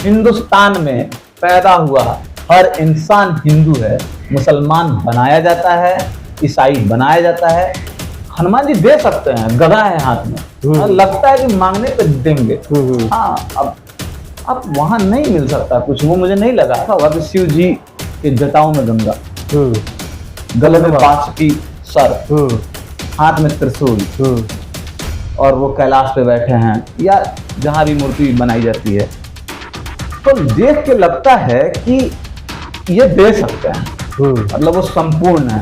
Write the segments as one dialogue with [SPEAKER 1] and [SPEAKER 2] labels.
[SPEAKER 1] हिंदुस्तान में पैदा हुआ हर इंसान हिंदू है। मुसलमान बनाया जाता है, ईसाई बनाया जाता है। हनुमान जी दे सकते हैं, गदा है हाथ में, लगता है कि मांगने पे देंगे। हाँ, अब वहां नहीं मिल सकता कुछ, वो मुझे नहीं लगा था। वह शिव जी के जटाओं में गंगा, गले में बांस की सर, हाथ में त्रिशूल, और वो कैलाश पे बैठे हैं या जहां भी मूर्ति बनाई जाती है, तो देख के लगता है कि ये दे सकते हैं। मतलब वो संपूर्ण है,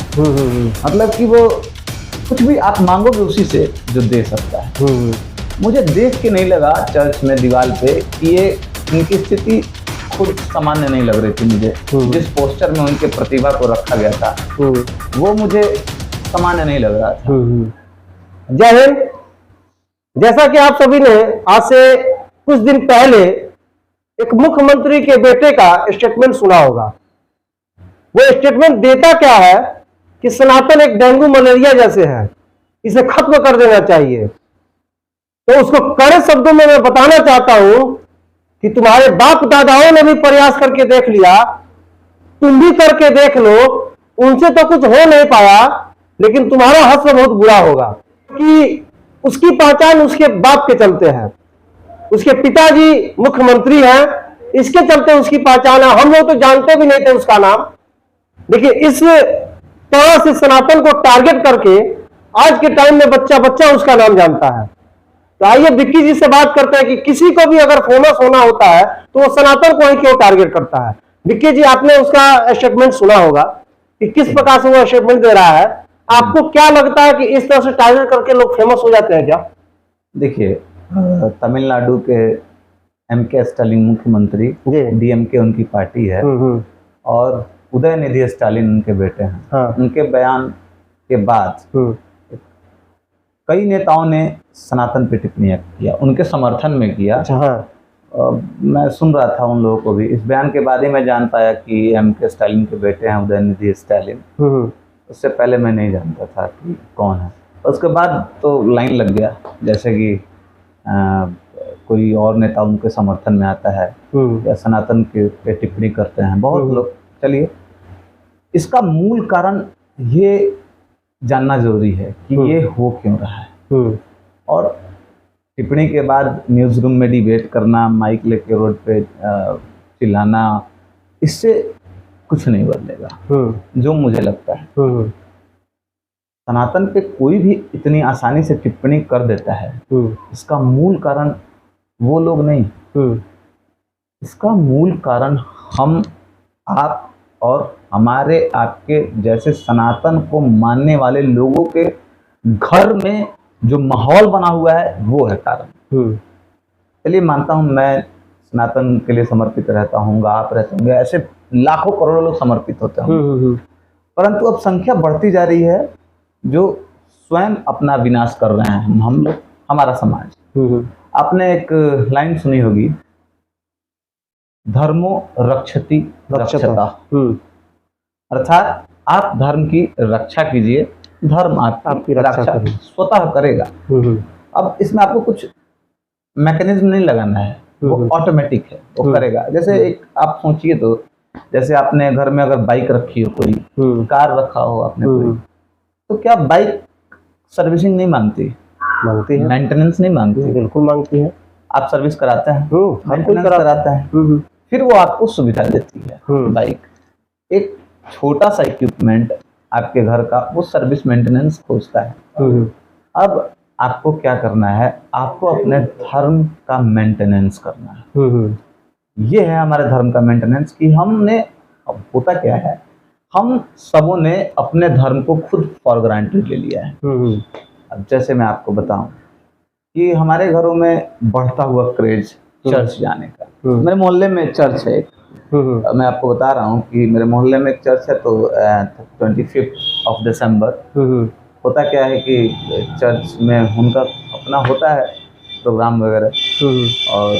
[SPEAKER 1] मतलब कि वो कुछ भी आप मांगोगे उसी से जो दे सकता है। मुझे देख के नहीं लगा चर्च में दीवार पे कि ये उनकी स्थिति खुद सामान्य नहीं लग रही थी मुझे। जिस पोस्टर में उनके प्रतिभा को रखा गया था वो मुझे सामान्य नहीं लग रहा था।
[SPEAKER 2] जय हिंद। जैसा कि आप सभी ने आज से कुछ दिन पहले एक मुख्यमंत्री के बेटे का स्टेटमेंट सुना होगा। वो स्टेटमेंट देता क्या है कि सनातन एक डेंगू मलेरिया जैसे है, इसे खत्म कर देना चाहिए। तो उसको कड़े शब्दों में मैं बताना चाहता हूं कि तुम्हारे बाप दादाओं ने भी प्रयास करके देख लिया, तुम भी करके देख लो, उनसे तो कुछ हो नहीं पाया, लेकिन तुम्हारा हश्र बहुत बुरा होगा। कि उसकी पहचान उसके बाप के चलते है, उसके पिताजी मुख्यमंत्री हैं, इसके चलते उसकी पहचान है। हम लोग तो जानते भी नहीं थे उसका नाम, देखिए इस तरह से सनातन को टारगेट करके आज के टाइम में बच्चा बच्चा उसका नाम जानता है। तो आइए विक्की जी से बात करते हैं कि किसी को भी अगर फेमस होना होता है तो वो सनातन को ही क्यों टारगेट करता है। विक्की जी, आपने उसका स्टेटमेंट सुना होगा कि किस प्रकार से वो स्टेटमेंट दे रहा है। आपको क्या लगता है कि इस तरह से टारगेट करके लोग फेमस हो जाते हैं क्या?
[SPEAKER 1] देखिए, तमिलनाडु के एम.के. स्टालिन मुख्यमंत्री, डीएमके उनकी पार्टी है, और उदयनिधि स्टालिन उनके बेटे हैं। हाँ। उनके बयान के बाद कई नेताओं ने सनातन पे टिप्पणियां किया, उनके समर्थन में किया। हाँ। मैं सुन रहा था उन लोगों को भी। इस बयान के बाद ही मैं जान पाया कि एम.के. स्टालिन के बेटे हैं उदयनिधि स्टालिन। उससे पहले मैं नहीं जानता था कि कौन है। उसके बाद तो लाइन लग गया, जैसे कि कोई और नेता उनके समर्थन में आता है या सनातन के पे टिप्पणी करते हैं बहुत लोग। चलिए, इसका मूल कारण ये जानना जरूरी है कि ये हो क्यों रहा है। और टिप्पणी के बाद न्यूज़ रूम में डिबेट करना, माइक लेके रोड पे चिल्लाना, इससे कुछ नहीं बदलेगा। जो मुझे लगता है, सनातन पे कोई भी इतनी आसानी से टिप्पणी कर देता है, इसका मूल कारण वो लोग नहीं, इसका मूल कारण हम, आप और हमारे आपके जैसे सनातन को मानने वाले लोगों के घर में जो माहौल बना हुआ है वो है कारण। चलिए, मानता हूँ मैं सनातन के लिए समर्पित रहता हूँ, आप रहते होंगे, ऐसे लाखों करोड़ों लोग समर्पित होते हैं, परंतु अब संख्या बढ़ती जा रही है जो स्वयं अपना विनाश कर रहे हैं। हम लोग, हमारा समाज। आपने एक लाइन सुनी होगी, धर्मो रक्षति रक्षता, अर्थात आप धर्म की रक्षा कीजिए, धर्म आपकी रक्षा स्वतः करेगा। अब इसमें आपको कुछ मैकेनिज्म नहीं लगाना है, वो ऑटोमेटिक है, वो करेगा। जैसे एक आप सोचिए तो, जैसे आपने घर में अगर बाइक रखी हो, कोई कार रखा हो आपने कोई, तो क्या बाइक सर्विसिंग नहीं मांगती है, मेंटेनेंस नहीं मांगती?
[SPEAKER 2] बिल्कुल मांगती है।
[SPEAKER 1] आप सर्विस कराते हैं, हर कोई कराता है, फिर वो आपको सुविधा देती है। बाइक एक छोटा सा इक्विपमेंट आपके घर का, वो सर्विस मेंटेनेंस खोजता है। अब आपको क्या करना है, आपको अपने धर्म का मेंटेनेंस करना है। ये है हमारे धर्म का मेंटेनेंस कि हमने, अब होता क्या है, हम सबों ने अपने धर्म को खुद फॉर ग्रांटेड ले लिया है। अब जैसे मैं आपको बताऊं कि हमारे घरों में बढ़ता हुआ क्रेज चर्च जाने का। मेरे मोहल्ले में चर्च है एक, मैं आपको बता रहा हूँ कि मेरे मोहल्ले में एक चर्च है। तो 25 दिसंबर होता क्या है कि चर्च में उनका अपना होता है प्रोग्राम वगैरह, और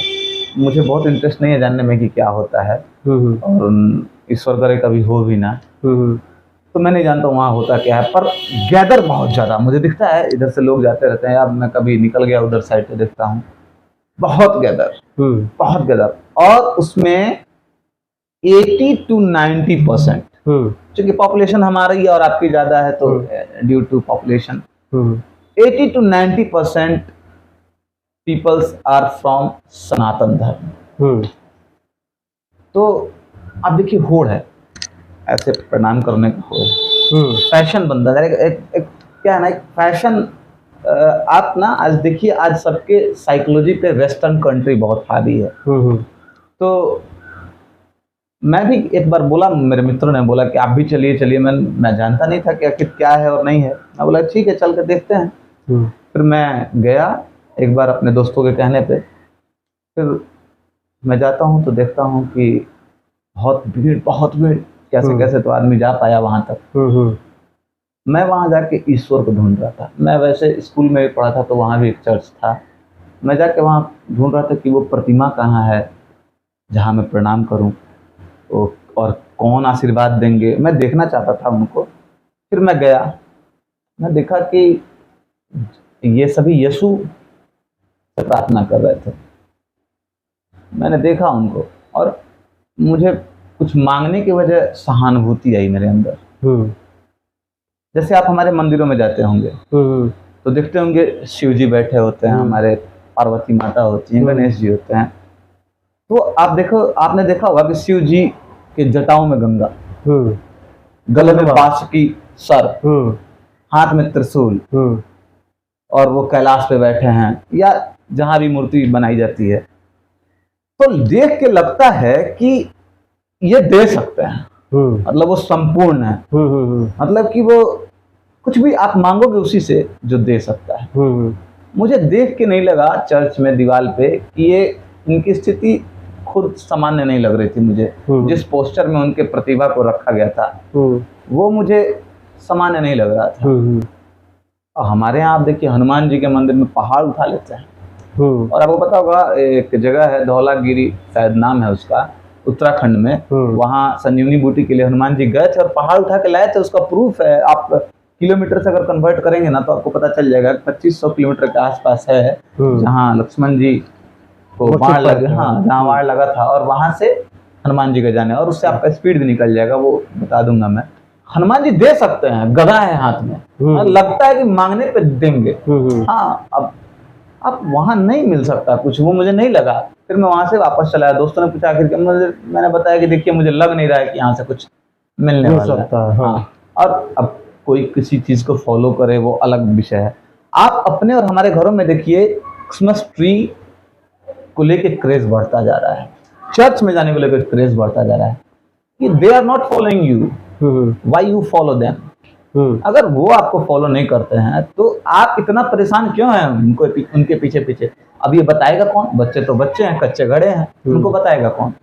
[SPEAKER 1] मुझे बहुत इंटरेस्ट नहीं है जानने में कि क्या होता है, और ईश्वर करे कभी हो भी ना, तो मैं नहीं जानता वहाँ होता क्या है। पर गैदर बहुत ज़्यादा मुझे दिखता है, इधर से लोग जाते रहते हैं। अब मैं कभी निकल गया उधर साइड से देखता हूँ बहुत गदर, बहुत गदर। और उसमें 80 to 90%, क्योंकि पॉपुलेशन हमारी और आपकी ज्यादा है, तो due to population 80 to 90% peoples are from Sanatan Dharma. तो आप देखिए, होड़ है ऐसे प्रणाम करने का, होड़ फैशन बनता है। एक क्या है ना, एक फैशन। आप ना आज देखिए, आज सबके साइकोलॉजी पे वेस्टर्न कंट्री बहुत हावी है। तो मैं भी एक बार बोला, मेरे मित्रों ने बोला कि आप भी चलिए चलिए। मैं जानता नहीं था कि आखिर क्या है और नहीं है। मैं बोला ठीक है, चल कर देखते हैं। फिर मैं गया एक बार अपने दोस्तों के कहने पे। फिर मैं जाता हूँ तो देखता हूँ कि बहुत भीड़, बहुत भीड़। कैसे कैसे तो आदमी जा पाया वहां तक। मैं वहां जाके ईश्वर को ढूंढ रहा था। मैं वैसे स्कूल में पढ़ा था, तो वहां भी एक चर्च था। मैं जाके वहां ढूंढ रहा था कि वो प्रतिमा कहाँ है जहां मैं प्रणाम करूं, और कौन आशीर्वाद देंगे, मैं देखना चाहता था उनको। फिर मैं गया, मैं देखा कि ये सभी यीशु से प्रार्थना कर रहे थे। मैंने देखा उनको, और मुझे कुछ मांगने की वजह सहानुभूति आई मेरे अंदर। जैसे आप हमारे मंदिरों में जाते होंगे तो देखते होंगे शिव जी बैठे होते हैं, हमारे पार्वती माता होती हैं, गणेश जी होते हैं। तो आप देखो, आपने देखा होगा कि शिव जी के जटाओं में गंगा, गले में बांसुरी सर, हाथ में त्रिशूल, और वो कैलाश पे बैठे हैं, या जहां भी मूर्ति बनाई जाती है। तो देख के लगता है कि ये दे सकते हैं, मतलब वो संपूर्ण है। मतलब कि वो कुछ भी आप मांगोगे उसी से जो दे सकता है। मुझे देख के नहीं लगा चर्च में दीवार पे कि ये इनकी स्थिति खुद सामान्य नहीं लग रही थी मुझे। जिस पोस्टर में उनके प्रतिभा को रखा गया था वो मुझे सामान्य नहीं लग रहा था। और हमारे यहाँ आप देखिए, हनुमान जी के मंदिर में पहाड़ उठा लेते हैं। और आपको पता होगा, एक जगह है धौलागिरी शायद नाम है उसका, उत्तराखंड में। वहाँ संजीवनी बूटी के लिए हनुमान जी गए थे और पहाड़ उठा के लाए थे। उसका प्रूफ है, आप किलोमीटर से अगर कन्वर्ट करेंगे ना तो आपको पता चल जाएगा। 2500 किलोमीटर के आसपास है जहाँ लक्ष्मण जी को बाण लगा, हाँ, जहाँ बाण लगा था, और वहां से हनुमान जी का जाने, और उससे आपका स्पीड भी निकल जाएगा, वो बता दूंगा मैं। हनुमान जी दे सकते हैं, गदा है हाथ में, लगता है कि मांगने पे देंगे। हाँ, अब वहां नहीं मिल सकता कुछ, वो मुझे नहीं लगा। फिर मैं वहां से वापस चला आया। दोस्तों ने पूछा आखिर, मैंने बताया कि देखिए मुझे लग नहीं रहा है कि यहाँ से कुछ मिलने वाला है। हाँ। और अब कोई किसी चीज को फॉलो करे वो अलग विषय है। आप अपने और हमारे घरों में देखिए, क्रिसमस ट्री को लेके क्रेज बढ़ता जा रहा है, चर्च में जाने को लेकर क्रेज बढ़ता जा रहा है कि they are not following you, why you follow them. अगर वो आपको फॉलो नहीं करते हैं तो आप इतना परेशान क्यों हैं उनको, उनके पीछे पीछे? अब ये बताएगा कौन? बच्चे तो बच्चे हैं, कच्चे घड़े हैं, उनको बताएगा कौन?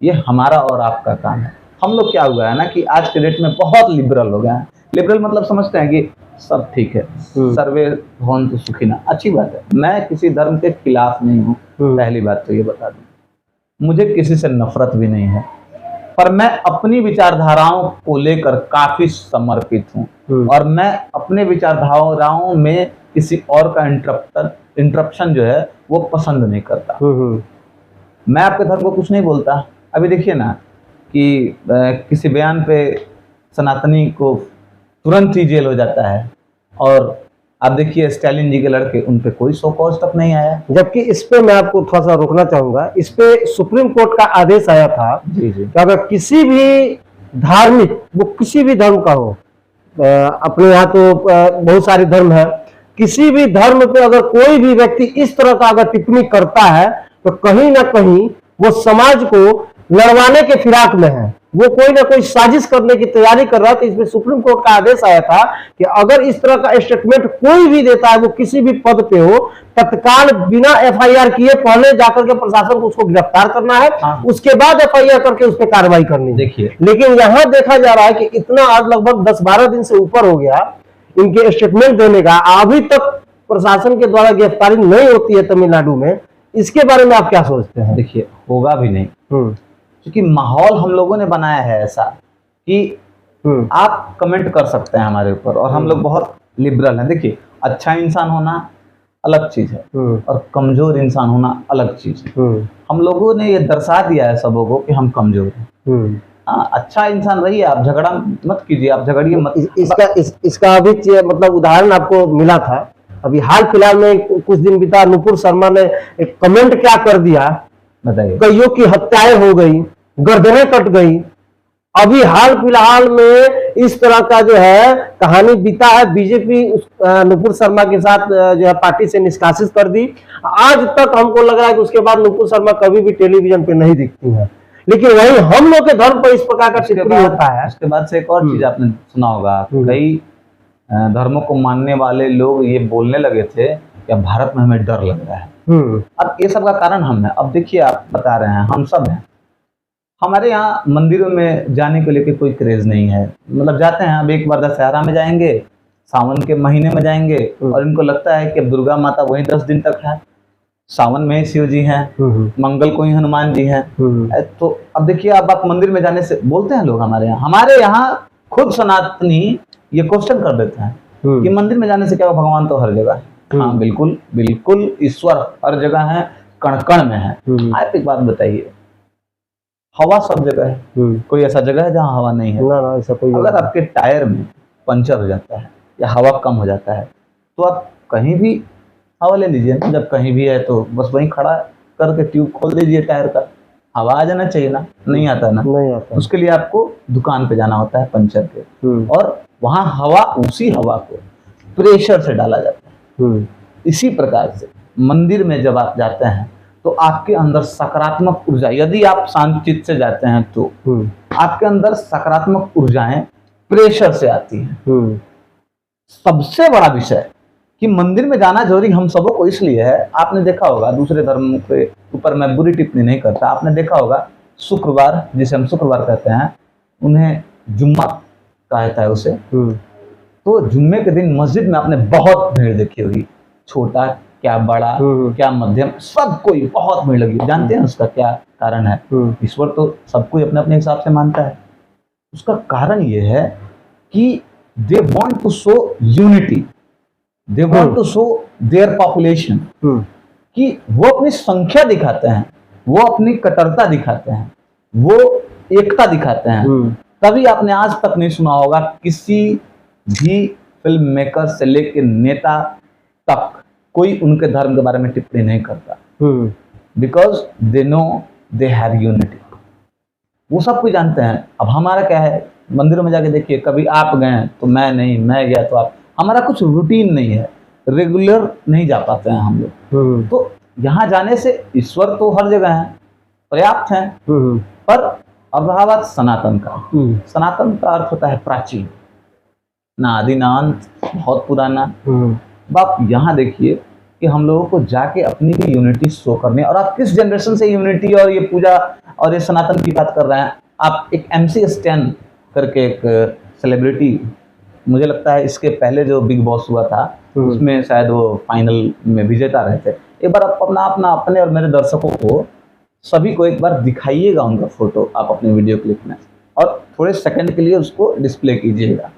[SPEAKER 1] ये हमारा और आपका काम है। हम लोग क्या हुआ है ना कि आज के डेट में बहुत लिबरल हो गए हैं। लिबरल मतलब समझते हैं कि सब ठीक है, सर्वे भवन्तु सुखिनः, अच्छी बात है। मैं किसी धर्म के खिलाफ नहीं हूँ, पहली बात तो ये बता दूं। मुझे किसी से नफरत भी नहीं है, पर मैं अपनी विचारधाराओं को लेकर काफी समर्पित हूँ, और मैं अपने विचारधाराओं में किसी और का इंटरप्शन जो है वो पसंद नहीं करता। मैं आपके धर्म को कुछ नहीं बोलता। अभी देखिए ना कि किसी बयान पे सनातनी को तुरंत ही जेल हो जाता है, और आप देखिए स्टालिन जी के लड़के, उन पे कोई सो कॉज तक नहीं आया।
[SPEAKER 2] जबकि इस पे मैं आपको थोड़ा सा रोकना चाहूंगा। इस पे सुप्रीम कोर्ट का आदेश आया था
[SPEAKER 1] जी जी,
[SPEAKER 2] कि अगर किसी भी धार्मिक, वो किसी भी धर्म का हो, अपने यहाँ तो बहुत सारे धर्म है, किसी भी धर्म पे अगर कोई भी व्यक्ति इस तरह का अगर टिप्पणी करता है तो कहीं ना कहीं वो समाज को लड़वाने के फिराक में है, वो कोई ना कोई साजिश करने की तैयारी कर रहा है। तो इसमें सुप्रीम कोर्ट का आदेश आया था कि अगर इस तरह का स्टेटमेंट कोई भी देता है, वो किसी भी पद पे हो, तत्काल बिना एफआईआर किए पहले जाकर के प्रशासन को उसको गिरफ्तार करना है। हाँ। उसके बाद एफआईआर करके उस पर कार्रवाई करनी है।
[SPEAKER 1] देखिए,
[SPEAKER 2] लेकिन यहाँ देखा जा रहा है कि इतना आज लगभग 10-12 दिन से ऊपर हो गया इनके स्टेटमेंट देने का, अभी तक प्रशासन के द्वारा गिरफ्तारी नहीं होती है तमिलनाडु में। इसके बारे में आप क्या सोचते हैं?
[SPEAKER 1] देखिए, होगा भी नहीं, क्योंकि माहौल हम लोगों ने बनाया है ऐसा कि आप कमेंट कर सकते हैं हमारे ऊपर, और हम लोग बहुत लिबरल हैं। देखिए, अच्छा इंसान होना अलग चीज है और कमजोर इंसान होना अलग चीज है। हम लोगों ने ये दर्शा दिया है सबों को कि हम कमजोर हैं। अच्छा इंसान रहिए, आप झगड़ा मत कीजिए, आप झगड़िए मत।
[SPEAKER 2] इसका अभी मतलब उदाहरण आपको मिला था, अभी हाल फिलहाल में कुछ दिन बीता, नुपुर शर्मा ने एक कमेंट क्या कर दिया,
[SPEAKER 1] बताइए।
[SPEAKER 2] कईयों की हत्याएं हो गई, गर्दनें कट गई। अभी हाल फिलहाल में इस तरह का जो है कहानी बीता है। बीजेपी नुपुर शर्मा के साथ जो है पार्टी से निष्कासित कर दी। आज तक हमको लग रहा है कि उसके बाद नुपुर शर्मा कभी भी टेलीविजन पे नहीं दिखती है। लेकिन वही हम लोग के धर्म पर इस प्रकार का टिप्पणी होता है।
[SPEAKER 1] उसके बाद से एक और चीज आपने सुना होगा, कई धर्मों को मानने वाले लोग ये बोलने लगे थे कि भारत में हमें डर लग रहा है। अब ये सब का कारण हम है। अब देखिए, आप बता रहे हैं हम सब हैं, हमारे यहाँ मंदिरों में जाने को लेकर कोई क्रेज नहीं है। मतलब जाते हैं, अब एक बार दशहरा में जाएंगे, सावन के महीने में जाएंगे और इनको लगता है कि अब दुर्गा माता वहीं 10 दिन तक है, सावन में ही शिव जी हैं, मंगल को ही हनुमान जी हैं। तो अब देखिए, अब आप मंदिर में जाने से बोलते हैं लोग हमारे यहाँ खुद सनातनी ये क्वेश्चन कर देते हैं कि मंदिर में जाने से क्या, भगवान तो हर जगह है। हाँ बिल्कुल बिल्कुल, ईश्वर हर जगह है, कण कण में है। आप एक बात बताइए, हवा सब जगह है, कोई ऐसा जगह है जहाँ हवा नहीं है?
[SPEAKER 2] ना, ऐसा कोई।
[SPEAKER 1] अगर आपके टायर में पंचर हो जाता है या हवा कम हो जाता है तो आप कहीं भी हवा ले लीजिए ना। जब कहीं भी है तो बस वहीं खड़ा करके ट्यूब खोल दीजिए टायर का, हवा आ जाना चाहिए ना। नहीं आता ना,
[SPEAKER 2] नहीं आता।
[SPEAKER 1] उसके लिए आपको दुकान पे जाना होता है पंचर के, और वहां हवा, उसी हवा को प्रेशर से डाला जाता है। इसी प्रकार से मंदिर में जब आप जाते हैं तो आपके अंदर सकारात्मक ऊर्जा, यदि आप शांत चित्त से जाते हैं तो आपके अंदर सकारात्मक ऊर्जाएं प्रेशर से आती हैं। सबसे बड़ा विषय कि मंदिर में जाना जरूरी हम सबों को इसलिए है, आपने देखा होगा, दूसरे धर्म के ऊपर मैं बुरी टिप्पणी नहीं करता, आपने देखा होगा शुक्रवार, जिसे हम शुक्रवार कहते हैं, उन्हें जुम्मा कहता है उसे। तो जुम्मे के दिन मस्जिद में आपने बहुत भीड़ देखी होगी, छोटा क्या बड़ा क्या मध्यम, सब कोई बहुत भीड़ लगी। जानते हैं उसका क्या कारण है? ईश्वर तो सब कोई अपने अपने हिसाब से मानता है। उसका कारण ये है कि they want to show unity, they want to show their population, कि वो अपनी संख्या दिखाते हैं, वो अपनी कट्टरता दिखाते हैं, वो एकता दिखाते हैं। तभी आपने आज तक नहीं सुना होगा किसी भी फिल्म मेकर से लेकर नेता तक कोई उनके धर्म के बारे में टिप्पणी नहीं करता, because they know they have unity. वो सब कुछ जानते हैं। अब हमारा क्या है, मंदिरों में जाके देखिए, कभी आप गए तो मैं नहीं, मैं गया तो आप, हमारा कुछ रूटीन नहीं है, रेगुलर नहीं जा पाते हैं हम लोग। तो यहाँ जाने से ईश्वर तो हर जगह है, पर्याप्त है। पर अब रहा बात सनातन का। सनातन का अर्थ होता है प्राचीन, ना आदि ना अंत, बहुत पुराना। आप यहाँ देखिए कि हम लोगों को जाके अपनी भी यूनिटी शो करनी, और आप किस जनरेशन से यूनिटी और ये पूजा और ये सनातन की बात कर रहे हैं। आप एक MC स्टैन करके एक सेलिब्रिटी, मुझे लगता है इसके पहले जो बिग बॉस हुआ था उसमें शायद वो फाइनल में विजेता रहे थे। एक बार आप अपने और मेरे दर्शकों को सभी को एक बार दिखाइएगा उनका फोटो, आप अपने वीडियो क्लिप में, और थोड़े सेकंड के लिए उसको डिस्प्ले कीजिएगा।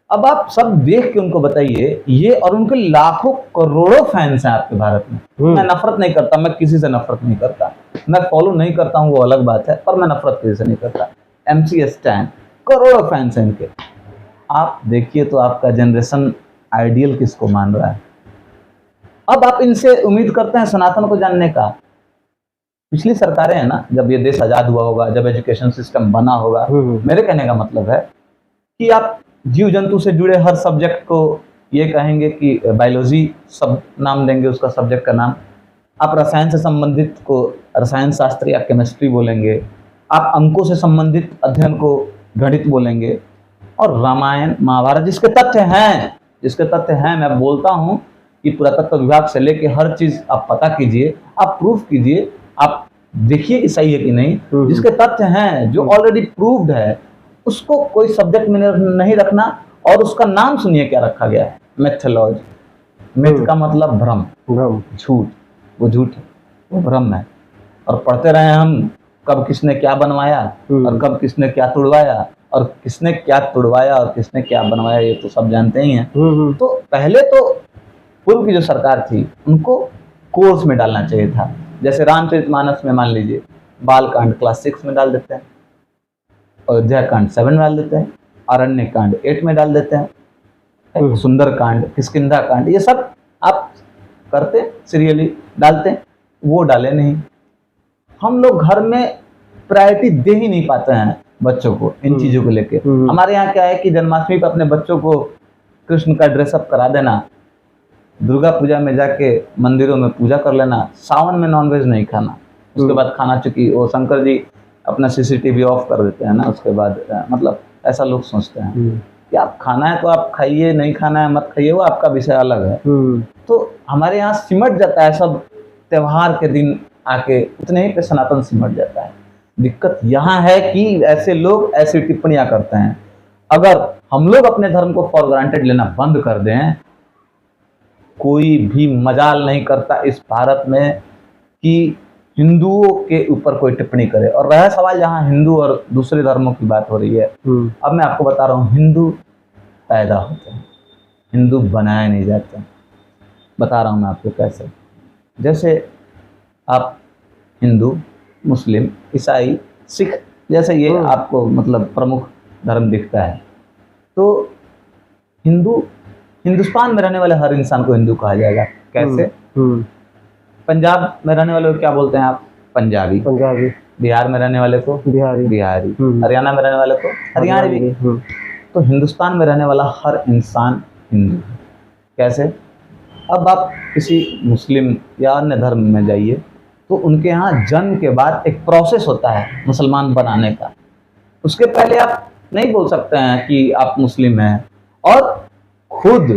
[SPEAKER 1] अब आप सब देख के उनको बताइए, ये और उनके लाखों करोड़ों फैंस हैं आपके भारत में। मैं नफरत नहीं करता, मैं किसी से नफरत नहीं करता, मैं फॉलो नहीं करता हूँ वो अलग बात है, पर मैं नफरत किसी से नहीं करता। MC स्टैन, करोड़ों फैंस हैं इनके। आप देखिए तो आपका जनरेशन आइडियल किसको मान रहा है। अब आप इनसे उम्मीद करते हैं सनातन को जानने का। पिछली सरकारें हैं ना, जब ये देश आजाद हुआ होगा, जब एजुकेशन सिस्टम बना होगा, मेरे कहने का मतलब है कि आप जीव जंतु से जुड़े हर सब्जेक्ट को ये कहेंगे कि बायोलॉजी सब नाम देंगे उसका सब्जेक्ट का नाम, आप रसायन से संबंधित को रसायन शास्त्र या केमिस्ट्री बोलेंगे, आप अंकों से संबंधित अध्ययन को गणित बोलेंगे, और रामायण महाभारत जिसके तथ्य हैं मैं बोलता हूँ कि पुरातत्व विभाग से लेके हर चीज आप पता कीजिए, आप प्रूफ कीजिए, आप देखिए कि सही है कि नहीं। जिसके तथ्य हैं, जो ऑलरेडी प्रूव्ड है, उसको कोई सब्जेक्ट में नहीं रखना। और उसका नाम सुनिए क्या रखा गया है, मेथोलॉजी। मेथ का मतलब भ्रम, झूठ, वो झूठ है, वो भ्रम है। और पढ़ते रहे हम कब किसने क्या बनवाया और कब किसने क्या तुड़वाया, और किसने क्या तुड़वाया और किसने क्या बनवाया, ये तो सब जानते ही हैं। तो पहले तो पूर्व की जो सरकार थी उनको कोर्स में डालना चाहिए था। जैसे रामचरितमानस में मान लीजिए बाल कांड क्लास 6 में डाल देते हैं, अयोध्या कांड 7 में डाल देते हैं, अरण्य कांड 8 में डाल देते हैं, सुंदर कांड, किष्किंधा कांड, ये सब आप करते सीरियली डालते, वो डाले नहीं। हम लोग घर में प्रायोरिटी दे ही नहीं पाते हैं बच्चों को इन चीजों को लेके। हमारे यहाँ क्या है कि जन्माष्टमी पर अपने बच्चों को कृष्ण का ड्रेसअप करा देना, दुर्गा पूजा में जाके मंदिरों में पूजा कर लेना, सावन में नॉनवेज नहीं खाना, उसके बाद खाना, चूंकि वो शंकर जी अपना CCTV ऑफ कर देते हैं ना, उसके बाद मतलब ऐसा लोग सोचते हैं कि आप खाना है तो आप खाइए, नहीं खाना है मत खाइए, वो आपका विषय अलग है। तो हमारे यहाँ सिमट जाता है सब, त्योहार के दिन आके उतने ही पे सनातन सिमट जाता है। दिक्कत यहाँ है कि ऐसे लोग ऐसी टिप्पणियां करते हैं। अगर हम लोग अपने धर्म को फॉर ग्रांटेड लेना बंद कर दें, कोई भी मजाल नहीं करता इस भारत में कि हिंदुओं के ऊपर कोई टिप्पणी करे। और रहा सवाल जहाँ हिंदू और दूसरे धर्मों की बात हो रही है, अब मैं आपको बता रहा हूँ, हिंदू पैदा होते हैं, हिंदू बनाए नहीं जाते। बता रहा हूँ मैं आपको कैसे। जैसे आप हिंदू, मुस्लिम, ईसाई, सिख जैसे ये आपको मतलब प्रमुख धर्म दिखता है, तो हिंदुस्तान में रहने वाले हर इंसान को हिंदू कहा जाएगा। कैसे? पंजाब में रहने वाले को क्या बोलते हैं आप? पंजाबी। बिहार में रहने वाले को बिहारी। हरियाणा में रहने वाले को हरियाणवी। तो हिंदुस्तान में रहने वाला हर इंसान हिंदू है। कैसे? अब आप किसी मुस्लिम या अन्य धर्म में जाइए तो उनके यहाँ जन्म के बाद एक प्रोसेस होता है मुसलमान बनाने का। उसके पहले आप नहीं बोल सकते हैं कि आप मुस्लिम हैं, और खुद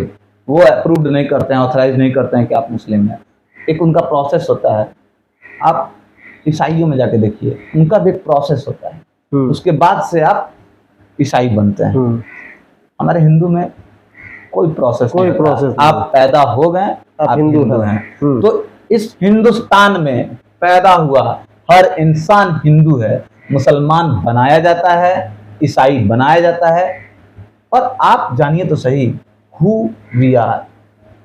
[SPEAKER 1] वो अप्रूव्ड नहीं करते हैं, ऑथराइज नहीं करते हैं कि आप मुस्लिम हैं। एक उनका प्रोसेस होता है। आप ईसाइयों में जाके देखिए, उनका भी एक प्रोसेस होता है, उसके बाद से आप ईसाई बनते हैं। हमारे हिंदू में कोई प्रोसेस नहीं। आप पैदा हो गए, आप हिंदू हैं। तो इस हिंदुस्तान में पैदा हुआ हर इंसान हिंदू है। मुसलमान बनाया जाता है, ईसाई बनाया जाता है। और आप जानिए तो सही, हु वी आर,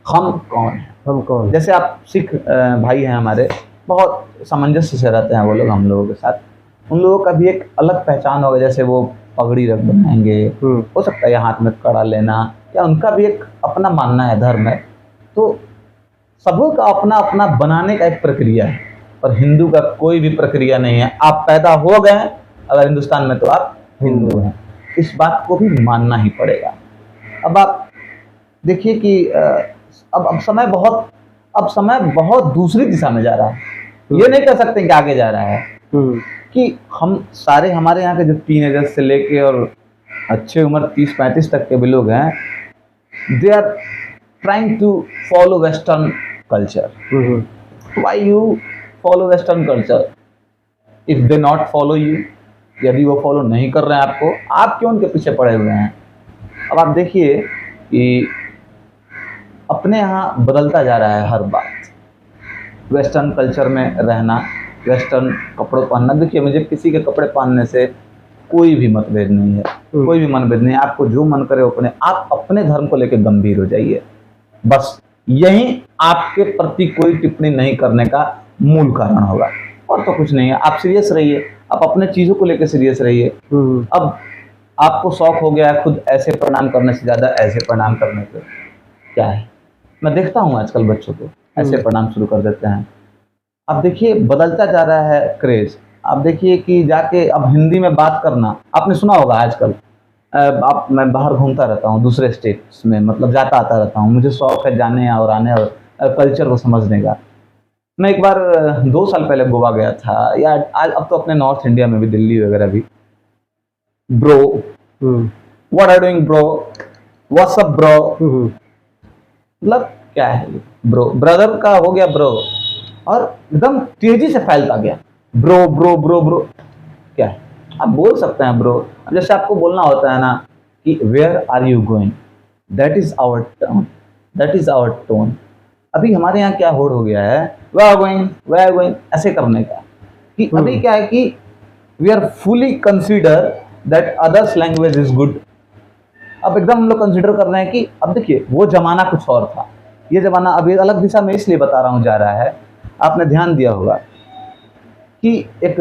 [SPEAKER 1] हम कौन हैं? हम कौन? जैसे आप सिख भाई हैं हमारे, बहुत सामंजस्य से रहते हैं वो लोग हम लोगों के साथ। उन लोगों का भी एक अलग पहचान होगा, जैसे वो पगड़ी रख बनाएंगे, हो सकता है हाथ में कड़ा लेना, या उनका भी एक अपना मानना है, धर्म है। तो सबों का अपना अपना बनाने का एक प्रक्रिया है, पर हिंदू का कोई भी प्रक्रिया नहीं है। आप पैदा हो गए अगर हिंदुस्तान में तो आप हिंदू हैं, इस बात को भी मानना ही पड़ेगा। अब आप देखिए कि अब समय बहुत दूसरी दिशा में जा रहा है। ये नहीं कह सकते कि आगे जा रहा है, कि हम सारे हमारे यहाँ के जो टीनेजर्स से लेके और अच्छे उम्र 30-35 तक के भी लोग हैं, they are trying to follow western culture. Why you follow western culture if they not follow you? यदि वो फॉलो नहीं कर रहे हैं आपको, आप क्यों उनके पीछे पड़े हुए हैं? अब आप देखिए कि अपने यहाँ बदलता जा रहा है हर बात। वेस्टर्न कल्चर में रहना, वेस्टर्न कपड़े पहनना। देखिए, मुझे किसी के कपड़े पहनने से कोई भी मतभेद नहीं है, कोई भी मनभेद नहीं है। आपको जो मन करे आप अपने धर्म को लेकर गंभीर हो जाइए। बस यही आपके प्रति कोई टिप्पणी नहीं करने का मूल कारण होगा, और तो कुछ नहीं है। आप सीरियस रहिए, आप अपने चीजों को लेकर सीरियस रहिए। अब आपको शौक हो गया है खुद ऐसे प्रणाम करने से ज्यादा ऐसे प्रणाम करने से, क्या है? मैं देखता हूँ आजकल बच्चों को ऐसे प्रणाम शुरू कर देते हैं। अब देखिए, बदलता जा रहा है क्रेज। आप देखिए कि जाके अब हिंदी में बात करना, आपने सुना होगा आजकल। मैं बाहर घूमता रहता हूँ दूसरे स्टेट्स में, मतलब जाता आता रहता हूँ। मुझे शौक है जाने और आने और कल्चर को समझने का। मैं एक बार 2 साल पहले गोवा गया था, या आज अब तो अपने नॉर्थ इंडिया में भी, दिल्ली वगैरह भी। Bro, what are doing bro, what's up bro, मतलब क्या है ब्रो? ब्रदर का हो गया ब्रो, और एकदम तेजी से फैलता गया ब्रो ब्रो ब्रो ब्रो। क्या है? आप बोल सकते हैं ब्रो। जैसे आपको बोलना होता है ना कि where are you going, that is our turn, that is our tone. अभी हमारे यहाँ क्या होड़ हो गया है, वेयर आर गोइंग ऐसे करने का, कि अभी क्या है कि we are fully consider that others language is good. अब एकदम हम लोग कंसीडर कर रहे हैं कि अब देखिए, वो जमाना कुछ और था। ये जमाना अभी अलग दिशा में इसलिए बता रहा हूँ जा रहा है, आपने ध्यान दिया होगा कि एक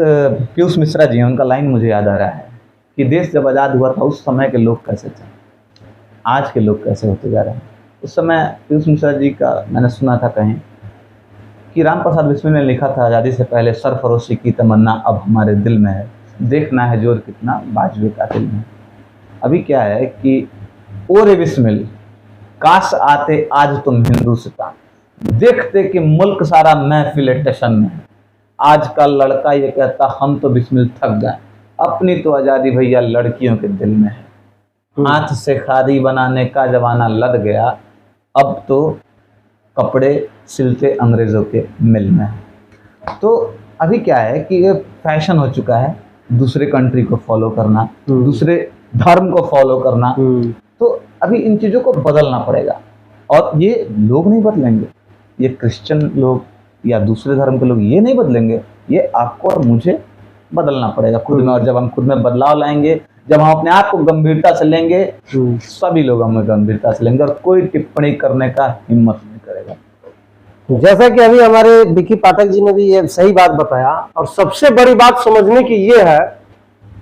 [SPEAKER 1] पीयूष मिश्रा जी हैं, उनका लाइन मुझे याद आ रहा है कि देश जब आज़ाद हुआ था उस समय के लोग कैसे थे, आज के लोग कैसे होते जा रहे हैं। उस समय पीयूष मिश्रा जी का मैंने सुना था कहीं कि राम प्रसाद बिस्मिल ने लिखा था, आज़ादी से पहले सरफरोशी की तमन्ना अब हमारे दिल में है, देखना है जोर कितना बाजुए का दिल में। अभी क्या है कि ओरे बिस्मिल, काश आते आज तुम हिंदुस्तान, देखते कि मुल्क सारा महफिल टेशन में। आज का लड़का ये कहता हम तो बिस्मिल थक गए, अपनी तो आज़ादी भैया लड़कियों के दिल में है। हाथ से खादी बनाने का जमाना लद गया, अब तो कपड़े सिलते अंग्रेज़ों के मिल में है। तो अभी क्या है कि ये फैशन हो चुका है दूसरे कंट्री को फॉलो करना, दूसरे धर्म को फॉलो करना। तो अभी इन चीज़ों को बदलना पड़ेगा और ये लोग नहीं बदलेंगे, ये क्रिश्चियन लोग या दूसरे धर्म के लोग ये नहीं बदलेंगे, ये आपको और मुझे बदलना पड़ेगा खुद में। और जब हम खुद में बदलाव लाएंगे, जब हम अपने आप को गंभीरता से लेंगे, सभी लोग हमें गंभीरता से लेंगे और कोई टिप्पणी करने का हिम्मत नहीं करेगा।
[SPEAKER 2] जैसा कि अभी हमारे विकी पाठक जी ने भी ये सही बात बताया, और सबसे बड़ी बात समझने की ये है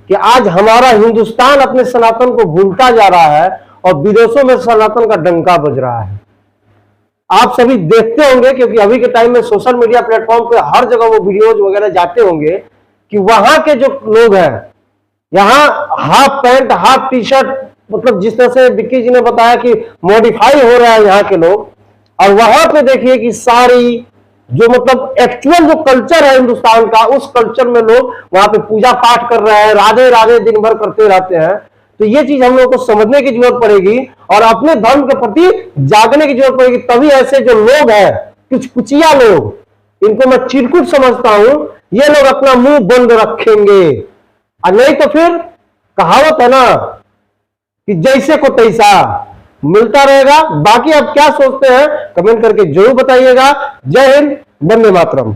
[SPEAKER 2] कि आज हमारा हिंदुस्तान अपने सनातन को भूलता जा रहा है और विदेशों में सनातन का डंका बज रहा है। आप सभी देखते होंगे क्योंकि अभी के टाइम में सोशल मीडिया प्लेटफॉर्म पे हर जगह वो वीडियोज वगैरह जाते होंगे कि वहां के जो लोग हैं, यहाँ half pant half T shirt, मतलब जिस तरह से विक्की जी ने बताया कि मॉडिफाई हो रहा है यहाँ के लोग, और वहां पे देखिए कि सारी जो मतलब एक्चुअल जो कल्चर है हिंदुस्तान का, उस कल्चर में लोग वहां पे पूजा पाठ कर रहे हैं, राधे राधे दिन भर करते रहते हैं। तो ये चीज हम लोग को समझने की जरूरत पड़ेगी और अपने धर्म के प्रति जागने की जरूरत पड़ेगी। तभी ऐसे जो लोग हैं, कुछ कुचिया लोग, इनको मैं चिरकुट समझता हूं, ये लोग अपना मुंह बंद रखेंगे। और नहीं तो फिर कहावत है ना कि जैसे को तैसा मिलता रहेगा। बाकी आप क्या सोचते हैं कमेंट करके जरूर बताइएगा। जय हिंद, वंदे मातरम।